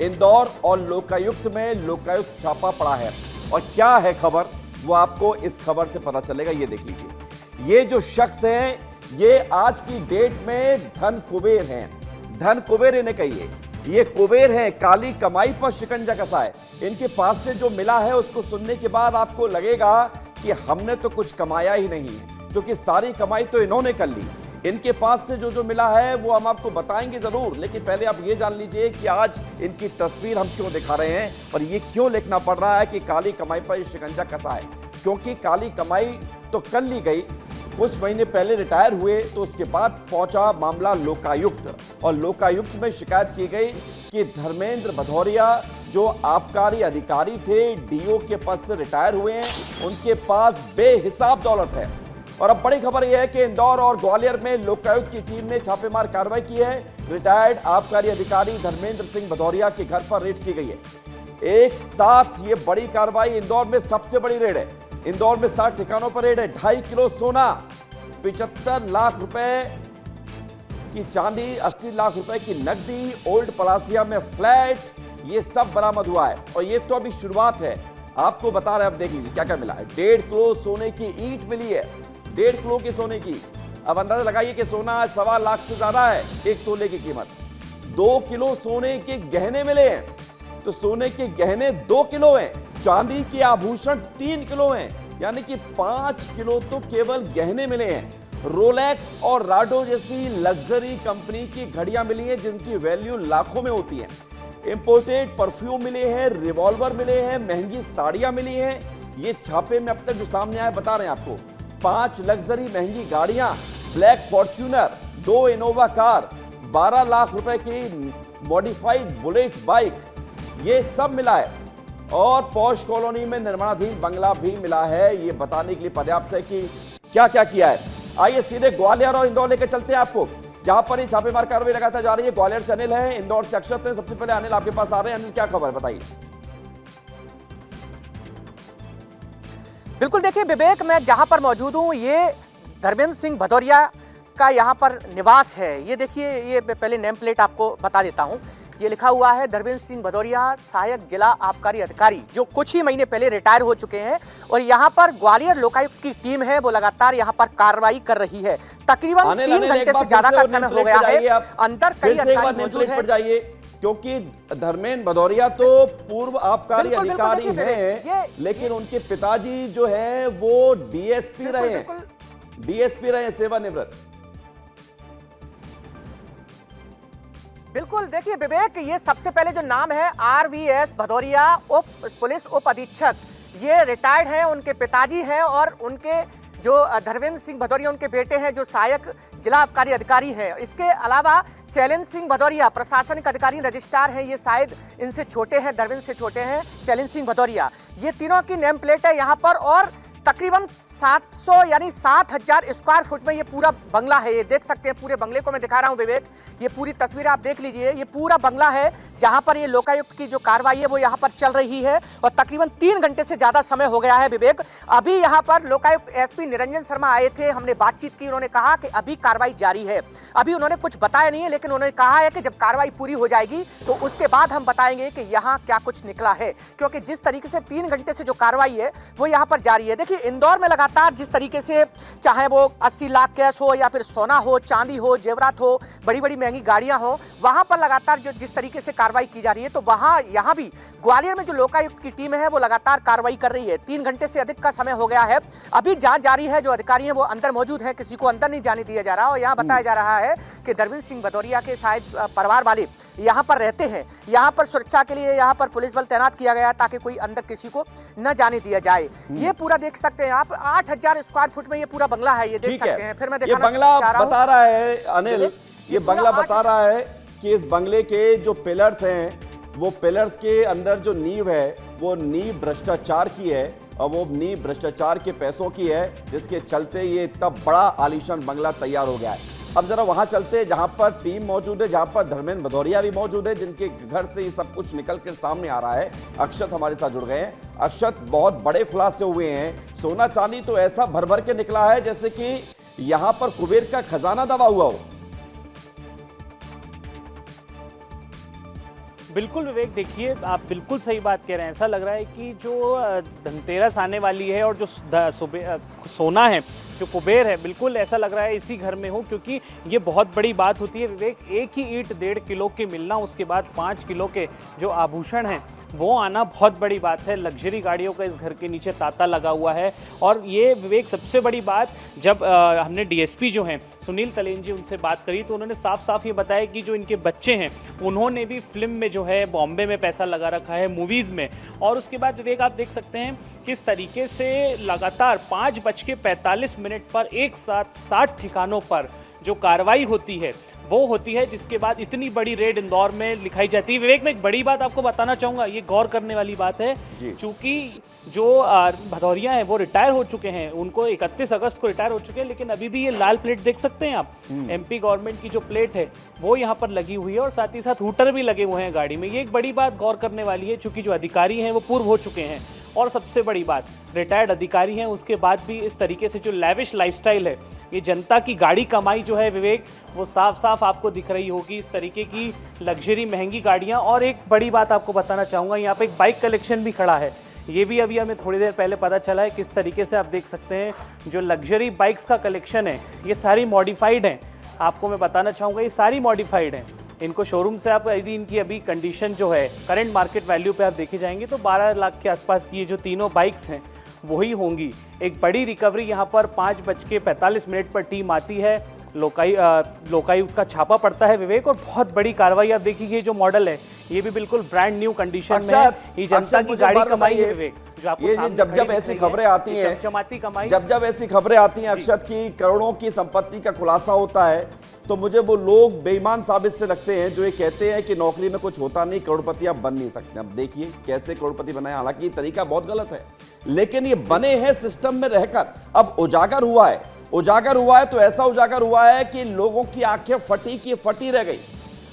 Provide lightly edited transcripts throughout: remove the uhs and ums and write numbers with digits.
इंदौर और लोकायुक्त में लोकायुक्त छापा पड़ा है। और क्या है खबर, वो आपको इस खबर से पता चलेगा। ये देख लीजिए, ये जो शख्स हैं ये आज की डेट में धन कुबेर हैं। धन कुबेर इन्हें कहिए, ये कुबेर हैं, काली कमाई पर शिकंजा कसा है। इनके पास से जो मिला है उसको सुनने के बाद आपको लगेगा कि हमने तो कुछ कमाया ही नहीं है, क्योंकि सारी कमाई तो इन्होंने कर ली। इनके पास से जो मिला है वो हम आपको बताएंगे जरूर, लेकिन पहले आप ये जान लीजिए कि आज इनकी तस्वीर हम क्यों दिखा रहे हैं और ये क्यों लिखना पड़ रहा है कि काली कमाई पर शिकंजा कसा है। क्योंकि काली कमाई तो कर ली गई, कुछ महीने पहले रिटायर हुए तो उसके बाद पहुंचा मामला लोकायुक्त, और लोकायुक्त में शिकायत की गई कि धर्मेंद्र भदौरिया जो आबकारी अधिकारी थे, डीओ के पद से रिटायर हुए हैं, उनके पास बेहिसाब दौलत है। और अब बड़ी खबर यह है कि इंदौर और ग्वालियर में लोकायुक्त की टीम ने छापेमार कार्रवाई की है। रिटायर्ड आबकारी अधिकारी धर्मेंद्र सिंह भदौरिया के घर पर रेड की गई है। एक साथ ये बड़ी कार्रवाई, इंदौर में सबसे बड़ी रेड है। इंदौर में 7 ठिकानों पर रेड है। 2.5 किलो सोना, 75 लाख रुपए की चांदी, 80 लाख रुपए की नकदी, ओल्ड पलासिया में फ्लैट, ये सब बरामद हुआ है। और ये तो अभी शुरुआत है, आपको बता रहे हैं। अब देख लीजिए क्या क्या मिला है। 1.5 किलो सोने की ईंट मिली है, 1.5 किलो की सोने की। अब अंदाजा लगाइए कि सोना 1.25 लाख से ज्यादा है एक तोले की कीमत। 2 किलो सोने के गहने मिले हैं, तो सोने के गहने 2 किलो हैं, चांदी के आभूषण 3 किलो हैं, यानी कि 5 किलो तो केवल गहने मिले हैं। रोलेक्स और राडो जैसी लग्जरी कंपनी की घड़ियां मिली हैं जिनकी वैल्यू लाखों में होती है। इंपोर्टेड परफ्यूम मिले हैं, रिवॉल्वर मिले हैं, महंगी साड़ियां मिली हैं। ये छापे में अब तक जो सामने आया बता रहे हैं आपको। 5 लग्जरी महंगी गाड़ियां, black Fortuner, 2 Innova car, 12 lakh रुपए की मॉडिफाइड बुलेट बाइक, ये सब मिला है। और पॉश कॉलोनी में निर्माणाधीन बंगला भी मिला है। ये बताने के लिए पर्याप्त है कि क्या क्या किया है। आइए सीधे ग्वालियर और इंदौर लेकर चलते हैं आपको, जहां पर ये छापेमार कार्रवाई लगातार जा रही है। ग्वालियर से अनिल है, इंदौर से अक्षत है। सबसे पहले अनिल आपके पास आ रहे हैं। अनिल, क्या खबर है, बताइए। बिल्कुल, देखिए विवेक, मैं जहां पर मौजूद हूं ये धर्मेंद्र सिंह भदौरिया का यहां पर निवास है। ये देखिए, ये पहले नेम प्लेट आपको बता देता हूं। ये लिखा हुआ है धर्मेंद्र सिंह भदौरिया, सहायक जिला आबकारी अधिकारी, जो कुछ ही महीने पहले रिटायर हो चुके हैं। और यहाँ पर ग्वालियर लोकायुक्त की टीम है, वो लगातार यहाँ पर कार्रवाई कर रही है। तकरीबन 3 घंटे से ज्यादा का समय हो गया है। अंदर कई अधिकारी मौजूद हैं, क्योंकि धर्मेंद्र भदौरिया तो पूर्व आबकारी अधिकारी हैं, लेकिन उनके पिताजी जो है वो डीएसपी रहे हैं, सेवानिवृत्त। बिल्कुल, देखिए विवेक, ये सबसे पहले जो नाम है आरवीएस भदौरिया, पुलिस उप अधीक्षक, ये रिटायर्ड हैं, उनके पिताजी हैं। और उनके जो धर्मेंद्र सिंह भदौरिया उनके बेटे हैं, जो सहायक जिला आबकारी अधिकारी हैं। इसके अलावा शैलेंद्र सिंह भदौरिया प्रशासनिक अधिकारी रजिस्ट्रार हैं, ये शायद इनसे छोटे हैं, धर्मेंद्र से छोटे हैं शैलेंद्र सिंह भदौरिया। ये तीनों की नेम प्लेट है यहाँ पर। और तकरीबन 700 यानी 7000 स्क्वायर फुट में ये पूरा बंगला है। ये देख सकते हैं, पूरे बंगले को मैं दिखा रहा हूं विवेक, ये पूरी तस्वीर आप देख लीजिए। ये पूरा बंगला है जहां पर ये लोकायुक्त की जो कार्रवाई है वो यहां पर चल रही है। और तकरीबन 3 घंटे से ज्यादा समय हो गया है विवेक। अभी यहां पर लोकायुक्त एसपी निरंजन शर्मा आए थे, हमने बातचीत की। उन्होंने कहा कि अभी कार्रवाई जारी है। अभी उन्होंने कुछ बताया नहीं है, लेकिन उन्होंने कहा है कि जब कार्रवाई पूरी हो जाएगी तो उसके बाद हम बताएंगे कि यहाँ क्या कुछ निकला है। क्योंकि जिस तरीके से 3 घंटे से जो कार्रवाई है वो यहाँ पर जारी है। देखिए, इंदौर में लगातार जिस तरीके से, चाहे वो 80 लाख कैश हो या फिर सोना हो, चांदी हो, जेवरात हो, बड़ी बड़ी महंगी गाड़ियां हो, वहां पर लगातार जो जिस तरीके से कार्रवाई की जा रही है, तो वहां यहां भी ग्वालियर में जो लोकायुक्त की टीम है वो लगातार कार्रवाई कर रही है। 3 घंटे से अधिक का समय हो गया है। अभी जांच जारी है। जो अधिकारी हैं वो अंदर मौजूद हैं, किसी को अंदर नहीं जाने दिया जा रहा। और यहाँ बताया जा रहा है कि धर्मेंद्र सिंह भदौरिया के शायद परिवार वाले यहाँ पर रहते हैं। यहाँ पर सुरक्षा के लिए यहाँ पर पुलिस बल तैनात किया गया ताकि कोई अंदर किसी को न जाने दिया जाए। ये पूरा देख सकते हैं आप, 8000 स्क्वायर फुट में ये पूरा बंगला है, ये देख सकते हैं। फिर मैं ये बंगला बता रहा है अनिल, ये बंगला बता रहा है कि इस बंगले के जो पिलर्स हैं, वो पिलर्स के अंदर जो नींव है वो नींव भ्रष्टाचार की है, और वो नींव भ्रष्टाचार के पैसों की है, जिसके चलते ये इतना बड़ा आलीशान बंगला तैयार हो गया है। अब जरा वहां चलते हैं जहां पर टीम मौजूद है, जहां पर धर्मेंद्र भदौरिया भी मौजूद है, जिनके घर से ये सब कुछ निकल कर सामने आ रहा है। अक्षत हमारे साथ जुड़ गए हैं। अक्षत, बहुत बड़े खुलासे हुए हैं। सोना चांदी तो ऐसा भर भर के निकला है जैसे कि यहां पर कुबेर का खजाना दबा हुआ हो। बिल्कुल विवेक, देखिए आप बिल्कुल सही बात कह रहे हैं। ऐसा लग रहा है कि जो धनतेरस आने वाली है और जो सोना है, जो कुबेर है, बिल्कुल ऐसा लग रहा है इसी घर में हो, क्योंकि ये बहुत बड़ी बात होती है विवेक। एक ही ईंट 1.5 किलो के मिलना, उसके बाद 5 किलो के जो आभूषण हैं वो आना बहुत बड़ी बात है। लग्जरी गाड़ियों का इस घर के नीचे तांता लगा हुआ है। और ये विवेक सबसे बड़ी बात, जब हमने डीएसपी जो हैं सुनील तलेन जी, उनसे बात करी तो उन्होंने साफ साफ ये बताया कि जो इनके बच्चे हैं उन्होंने भी फिल्म में जो है बॉम्बे में पैसा लगा रखा है, मूवीज़ में। और उसके बाद विवेक आप देख सकते हैं किस तरीके से लगातार 5:45 पर एक साथ 60 ठिकानों पर जो कार्रवाई होती है वो होती है, जिसके बाद इतनी बड़ी रेड इंदौर में लिखाई जाती है। विवेक, मैं एक बड़ी बात आपको बताना चाहूँगा, ये गौर करने वाली बात है, क्योंकि जो भदौरिया हैं वो रिटायर हो चुके हैं, उनको 31 अगस्त को रिटायर हो चुके हैं, लेकिन अभी भी ये लाल प्लेट देख सकते हैं आप। एमपी गवर्नमेंट की जो प्लेट है वो यहाँ पर लगी हुई है और साथ ही साथ हूटर भी लगे हुए हैं गाड़ी में। ये एक बड़ी बात गौर करने वाली है, क्योंकि जो अधिकारी हैं वो पूर्व हो चुके हैं और सबसे बड़ी बात रिटायर्ड अधिकारी हैं, उसके बाद भी इस तरीके से जो लैविश लाइफस्टाइल है, ये जनता की गाड़ी कमाई जो है विवेक, वो साफ साफ आपको दिख रही होगी। इस तरीके की लग्जरी महंगी गाड़ियाँ। और एक बड़ी बात आपको बताना चाहूँगा, यहाँ पे एक बाइक कलेक्शन भी खड़ा है। ये भी अभी हमें थोड़ी देर पहले पता चला है। किस तरीके से आप देख सकते हैं जो लग्जरी बाइक्स का कलेक्शन है ये सारी मॉडिफाइड हैं। आपको मैं बताना चाहूँगा ये सारी मॉडिफाइड हैं। इनको शोरूम से आप यदि इनकी अभी कंडीशन जो है करंट मार्केट वैल्यू पे आप देखे जाएंगे तो 12 लाख के आसपास की ये जो तीनों बाइक्स हैं वही होंगी। एक बड़ी रिकवरी यहाँ पर 5:45 पर टीम आती है, लोकायुक्त का छापा पड़ता है विवेक, और बहुत बड़ी कार्रवाई। आप देखिए जो मॉडल है ये भी बिल्कुल ब्रांड न्यू कंडीशन में है। ये जनता की गाड़ी कमाई है विवेक, जो आपको ये जब ऐसी खबरें आती हैं, चमचमाती कमाई, जब ऐसी खबरें आती हैं अक्षत की करोड़ों की संपत्ति का खुलासा होता है, तो मुझे वो लोग बेईमान साबित से लगते हैं जो ये कहते हैं कि नौकरी में कुछ होता नहीं, करोड़पति आप बन नहीं सकते। अब देखिए कैसे करोड़पति बनाए, हालांकि तरीका बहुत गलत है, लेकिन ये बने हैं सिस्टम में रहकर। अब उजागर हुआ है तो ऐसा उजागर हुआ है कि लोगों की आंखें फटी की फटी रह गई।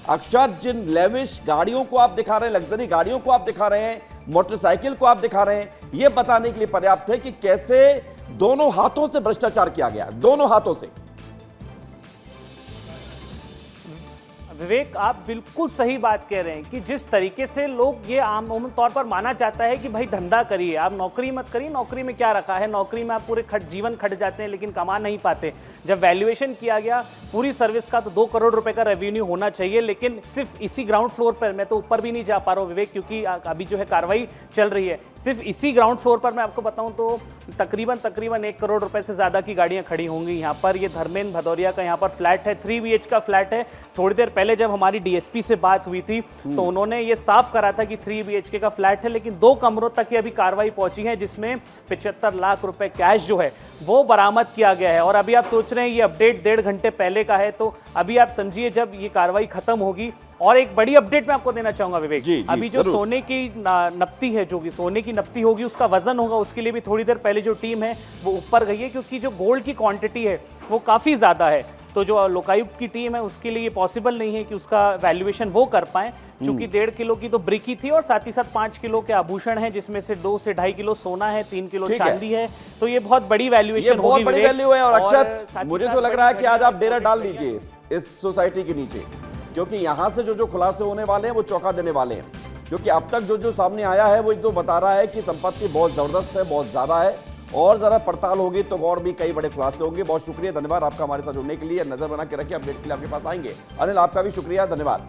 अक्षर, जिन लेविश गाड़ियों को आप दिखा रहे हैं, लग्जरी गाड़ियों को आप दिखा रहे हैं, मोटरसाइकिल को आप दिखा रहे हैं, यह बताने के लिए पर्याप्त है कि कैसे दोनों हाथों से भ्रष्टाचार किया गया, दोनों हाथों से। विवेक, आप बिल्कुल सही बात कह रहे हैं कि जिस तरीके से लोग ये आम तौर पर माना जाता है कि भाई धंधा करिए, आप नौकरी मत करिए, नौकरी में क्या रखा है, नौकरी में आप पूरे जीवन खट जाते हैं लेकिन कमा नहीं पाते। जब वैल्यूएशन किया गया पूरी सर्विस का तो 2 करोड़ रुपए का रेवेन्यू होना चाहिए, लेकिन सिर्फ इसी ग्राउंड फ्लोर पर, मैं तो ऊपर भी नहीं जा पा रहा हूँ विवेक क्योंकि अभी जो है कार्रवाई चल रही है, सिर्फ इसी ग्राउंड फ्लोर पर मैं आपको बताऊं तो तकरीबन 1 करोड़ रुपए से ज्यादा की गाड़ियां खड़ी होंगी यहाँ पर। ये धर्मेंद्र भदौरिया का यहाँ पर फ्लैट है, 3 BH का फ्लैट है। थोड़ी देर पहले जब हमारी डीएसपी से बात हुई थी तो उन्होंने ये साफ करा था कि 3 BHK का फ्लैट है, लेकिन 2 कमरों तक ही अभी कार्रवाई पहुंची है, जिसमें 75 लाख रुपए कैश जो है वो बरामद किया गया है। और अभी आप सोच रहे हैं ये अपडेट 1.5 घंटे पहले का है, तो अभी आप समझिए जब ये कार्रवाई खत्म होगी। और एक बड़ी अपडेट मैं आपको देना चाहूंगा विवेक, अभी जो सोने की नप्ती है, जो भी सोने की नप्ती होगी उसका वजन होगा, उसके लिए भी थोड़ी देर पहले जो टीम है वो ऊपर गई है, क्योंकि जो गोल्ड की क्वांटिटी है वो काफी ज्यादा है। तो जो लोकायुक्त की टीम है उसके लिए पॉसिबल नहीं है कि उसका वैल्यूएशन वो कर पाए, क्योंकि 1.5 किलो की तो ब्रिकी थी और साथ ही साथ 5 किलो के आभूषण हैं, जिसमें से 2 से 2.5 किलो सोना है, 3 किलो चांदी है। तो ये बहुत बड़ी वैल्यूएशन होगी, बहुत बड़ी वैल्यू है। और अक्षत, मुझे तो लग रहा है कि आज आप डेरा डाल दीजिए इस सोसाइटी के नीचे, क्योंकि यहां से जो खुलासे होने वाले हैं वो चौंका देने वाले हैं। क्योंकि अब तक जो सामने आया है वो तो बता रहा है कि संपत्ति बहुत जबरदस्त है, बहुत ज्यादा है, और जरा पड़ताल होगी तो और भी कई बड़े खुलासे होंगे। बहुत शुक्रिया, धन्यवाद आपका हमारे साथ जुड़ने के लिए। नजर बना के रखिए, अपडेट के लिए आपके पास आएंगे। अनिल, आपका भी शुक्रिया, धन्यवाद।